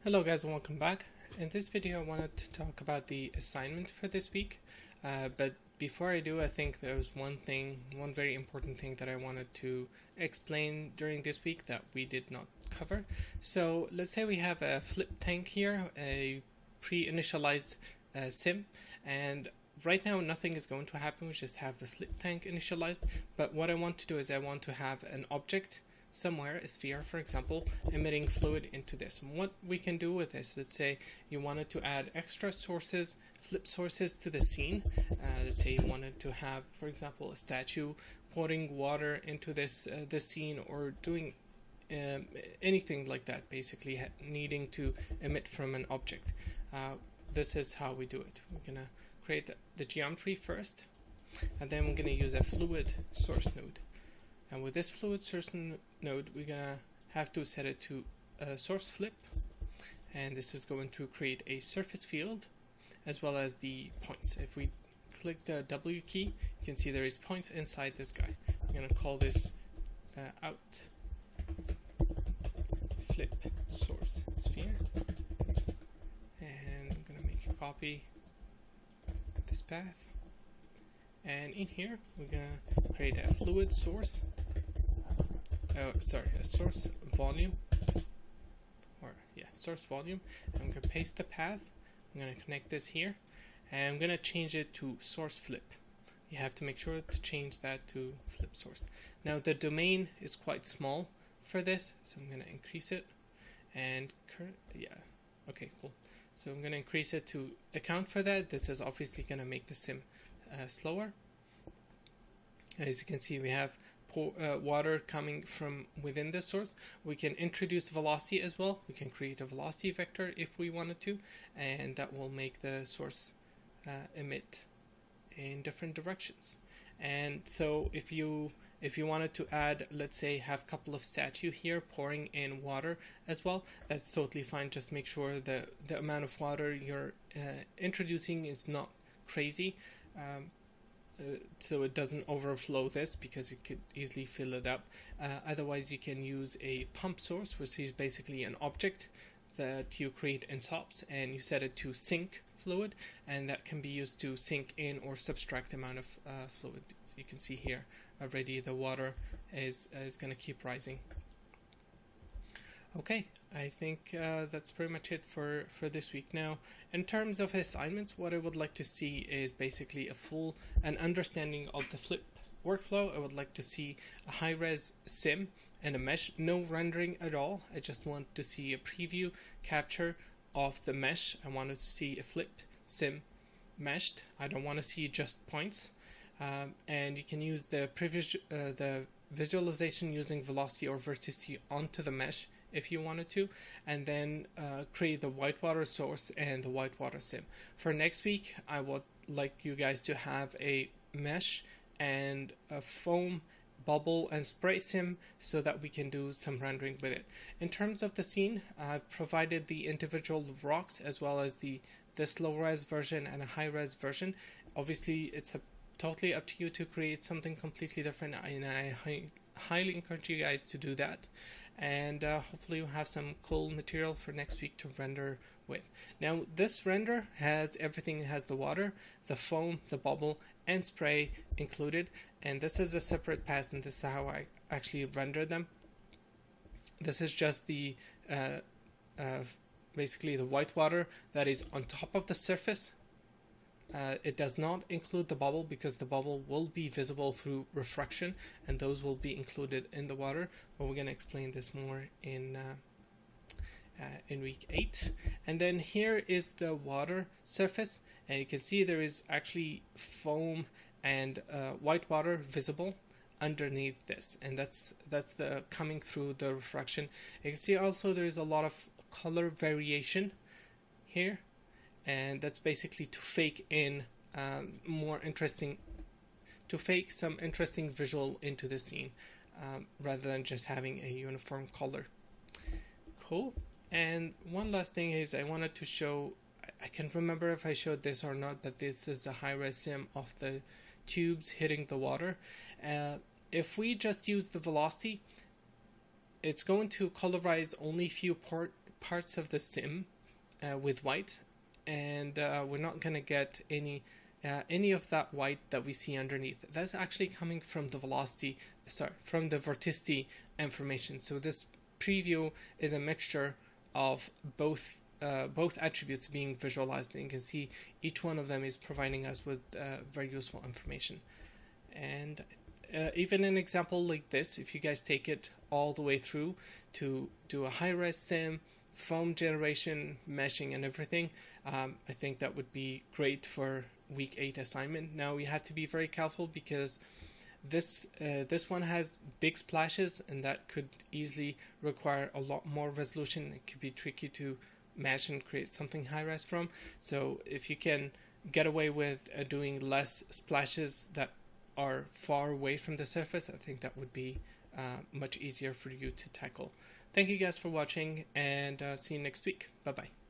Hello guys and welcome back. In this video I wanted to talk about the assignment for this week, but before I do, I think there was one very important thing that I wanted to explain during this week that we did not cover. So let's say we have a flip tank here, a pre-initialized sim, and right now nothing is going to happen. We just have the flip tank initialized, but what I want to do is I want to have an object somewhere, a sphere for example, emitting fluid into this. And what we can do with this, let's say you wanted to add extra sources, flip sources to the scene. Let's say you wanted to have, for example, a statue pouring water into this scene, or doing anything like that, basically needing to emit from an object. This is how we do it. We're gonna create the geometry first, and then we're gonna use a fluid source node. And with this fluid source node, we're gonna have to set it to source flip, and this is going to create a surface field as well as the points. If we click the W key, you can see there is points inside this guy. We're gonna call this out flip source sphere, and I'm gonna make a copy of this path. And in here, we're gonna create a fluid source. A source volume, source volume. I'm gonna paste the path. I'm gonna connect this here, and I'm gonna change it to source flip. You have to make sure to change that to flip source. Now the domain is quite small for this, so I'm gonna increase it. And okay, cool. So I'm gonna increase it to account for that. This is obviously gonna make the sim slower. As you can see, we have water coming from within the source. We can introduce velocity as well. We can create a velocity vector if we wanted to, and that will make the source emit in different directions. And so if you wanted to add, let's say, have a couple of statues here pouring in water as well, that's totally fine. Just make sure the amount of water you're introducing is not crazy. So it doesn't overflow this, because it could easily fill it up. Otherwise, you can use a pump source, which is basically an object that you create in SOPs, and you set it to sink fluid, and that can be used to sink in or subtract the amount of fluid. So you can see here already the water is going to keep rising. Okay, I think that's pretty much it for this week. Now, in terms of assignments, what I would like to see is basically an understanding of the flip workflow. I would like to see a high-res sim and a mesh, no rendering at all. I just want to see a preview capture of the mesh. I want to see a flip sim meshed. I don't want to see just points. And you can use the visualization using velocity or verticity onto the mesh if you wanted to, and then create the whitewater source and the whitewater sim. For next week, I would like you guys to have a mesh and a foam, bubble, and spray sim so that we can do some rendering with it. In terms of the scene, I've provided the individual rocks as well as this low res version and a high res version. Obviously, it's totally up to you to create something completely different, and I highly encourage you guys to do that. And hopefully we'll have some cool material for next week to render with. Now this render has everything. It has the water, the foam, the bubble, and spray included, and this is a separate path, and this is how I actually render them. This is just the basically the white water that is on top of the surface. It does not include the bubble, because the bubble will be visible through refraction, and those will be included in the water, but we're going to explain this more in week 8. And then here is the water surface, and you can see there is actually foam and white water visible underneath this, and that's the coming through the refraction. You can see also there is a lot of color variation here, and that's basically to fake in some interesting visual into the scene, rather than just having a uniform color. Cool. And one last thing is, I wanted to show, I can't remember if I showed this or not, but this is a high-res sim of the tubes hitting the water. If we just use the velocity, it's going to colorize only few parts of the sim with white, and we're not going to get any of that white that we see underneath. That's actually coming from the from the vorticity information. So this preview is a mixture of both attributes being visualized, and you can see each one of them is providing us with very useful information. And even an example like this, if you guys take it all the way through to do a high-res sim, foam generation, meshing, and everything, I think that would be great for week 8 assignment. Now we have to be very careful because this one has big splashes, and that could easily require a lot more resolution. It could be tricky to mesh and create something high-res from. So if you can get away with doing less splashes that are far away from the surface, I think that would be much easier for you to tackle. Thank you guys for watching, and see you next week. Bye bye.